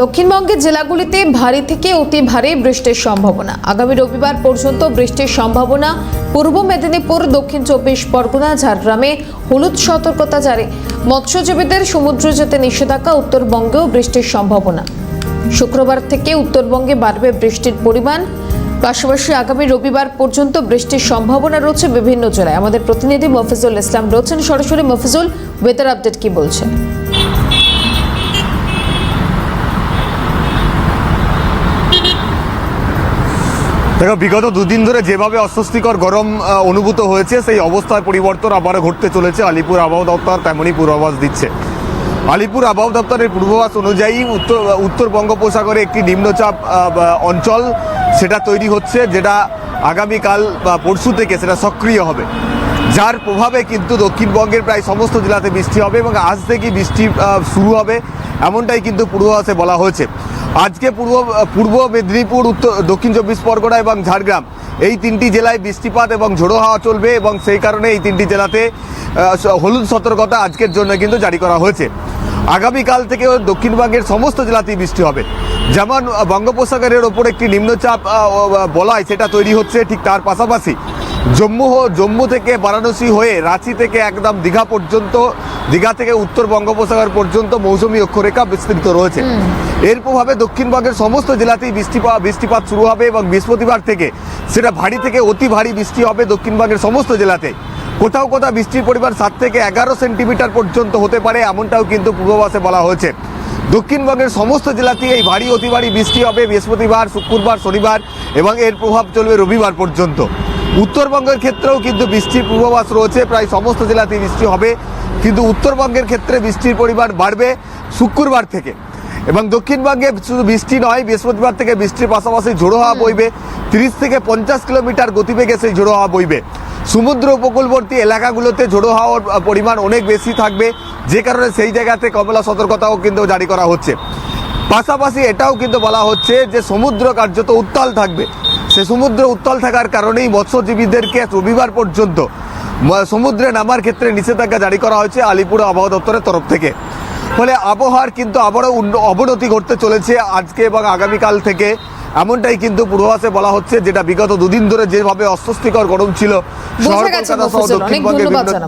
দক্ষিণবঙ্গের জেলাগুলিতে ভারী থেকে অতি ভারী বৃষ্টির সম্ভাবনা। আগামী রবিবার পর্যন্ত বৃষ্টির সম্ভাবনা। পূর্ব মেদিনীপুর, দক্ষিণ 24 পরগনা, ঝাড়গ্রামে হলুদ সতর্কতা জারি। মৎস্যজীবীদের সমুদ্রে যেতে নিষেধাজ্ঞা। উত্তরবঙ্গেও বৃষ্টির সম্ভাবনা। শুক্রবার থেকে উত্তরবঙ্গে বাড়বে বৃষ্টির পরিমাণ। পাশাপাশি আগামী রবিবার পর্যন্ত বৃষ্টির সম্ভাবনা রয়েছে বিভিন্ন জেলায়। আমাদের প্রতিনিধি মফিজুল ইসলাম রয়েছেন সরাসরি। মফিজুল, ওয়েদার আপডেট কি বলছেন? দেখো, বিগত দুদিন ধরে যেভাবে অস্বস্তিকর গরম অনুভূত হয়েছে, সেই অবস্থায় পরিবর্তন আবারও ঘটতে চলেছে। আলিপুর আবহাওয়া দপ্তর তেমনই পূর্বাভাস দিচ্ছে। আলিপুর আবহাওয়া দপ্তরের পূর্বাভাস অনুযায়ী উত্তর বঙ্গোপসাগরে একটি নিম্নচাপ অঞ্চল সেটা তৈরি হচ্ছে, যেটা আগামীকাল বা পরশু থেকে সেটা সক্রিয় হবে, যার প্রভাবে কিন্তু দক্ষিণবঙ্গের প্রায় সমস্ত জেলাতে বৃষ্টি হবে এবং আজ থেকেই বৃষ্টি শুরু হবে, এমনটাই কিন্তু পূর্বাভাসে বলা হয়েছে। আজকে পূর্ব মেদিনীপুর, দক্ষিণ 24 পরগনা এবং ঝাড়গ্রাম, এই তিনটি জেলায় বৃষ্টিপাত এবং ঝোড়ো হাওয়া চলবে এবং সেই কারণে এই তিনটি জেলাতে হলুদ সতর্কতা আজকের জন্য কিন্তু জারি করা হয়েছে। আগামীকাল থেকে দক্ষিণবঙ্গের সমস্ত জেলাতেই বৃষ্টি হবে। যেমন বঙ্গোপসাগরের ওপর একটি নিম্নচাপ বলয় সেটা তৈরি হচ্ছে, ঠিক তার পাশাপাশি জম্মু থেকে বারাণসী হয়ে রাঁচি থেকে একদম দীঘা পর্যন্ত, দীঘা থেকে উত্তর বঙ্গোপসাগর পর্যন্ত মৌসুমী অক্ষরেখা বিস্তৃত রয়েছে। এর প্রভাবে দক্ষিণবঙ্গের সমস্ত জেলাতেই বৃষ্টিপাত শুরু হবে এবং বৃহস্পতিবার থেকে সেটা ভারী থেকে অতি ভারী বৃষ্টি হবে দক্ষিণবঙ্গের সমস্ত জেলাতে। কোথাও কোথাও বৃষ্টির পরিমাণ 7 থেকে 11 সেন্টিমিটার পর্যন্ত হতে পারে, এমনটাও কিন্তু পূর্বাভাসে বলা হয়েছে। দক্ষিণবঙ্গের সমস্ত জেলাতেই এই ভারী অতি ভারী বৃষ্টি হবে বৃহস্পতিবার, শুক্রবার, শনিবার এবং এর প্রভাব চলবে রবিবার পর্যন্ত। উত্তরবঙ্গের ক্ষেত্রেও কিন্তু বৃষ্টির পূর্বাভাস রয়েছে, প্রায় সমস্ত জেলাতেই বৃষ্টি হবে, কিন্তু উত্তরবঙ্গের ক্ষেত্রে বৃষ্টির পরিমাণ বাড়বে শুক্রবার থেকে। এবং দক্ষিণবঙ্গে শুধু বৃষ্টি নয়, বৃহস্পতিবার থেকে বৃষ্টির পাশাপাশি ঝোড়ো হাওয়া বইবে। 30 থেকে 50 কিলোমিটার গতিবেগে সেই ঝোড়ো হাওয়া বইবে। সমুদ্র উপকূলবর্তী এলাকাগুলোতে ঝোড়ো হাওয়ার পরিমাণ অনেক বেশি থাকবে, যে কারণে সেই জায়গাতে কমলা সতর্কতাও কিন্তু জারি করা হচ্ছে। পাশাপাশি এটাও কিন্তু বলা হচ্ছে যে সমুদ্র কার্যত উত্তাল থাকবে। সে সমুদ্র উত্তাল থাকার কারণেই মৎস্যজীবীদেরকে রবিবার পর্যন্ত সমুদ্রে নামার ক্ষেত্রে নিষেধাজ্ঞা জারি করা হয়েছে আলিপুর আবহাওয়া দপ্তরের তরফ থেকে। ফলে আবহাওয়ার কিন্তু আবারও অবনতি ঘটতে চলেছে আজকে এবং আগামীকাল থেকে, এমনটাই কিন্তু পূর্বাভাসে বলা হচ্ছে, যেটা বিগত দুদিন ধরে যেভাবে অস্বস্তিকর গরম ছিল শহর কলকাতা সহ দক্ষিণবঙ্গের বিভিন্ন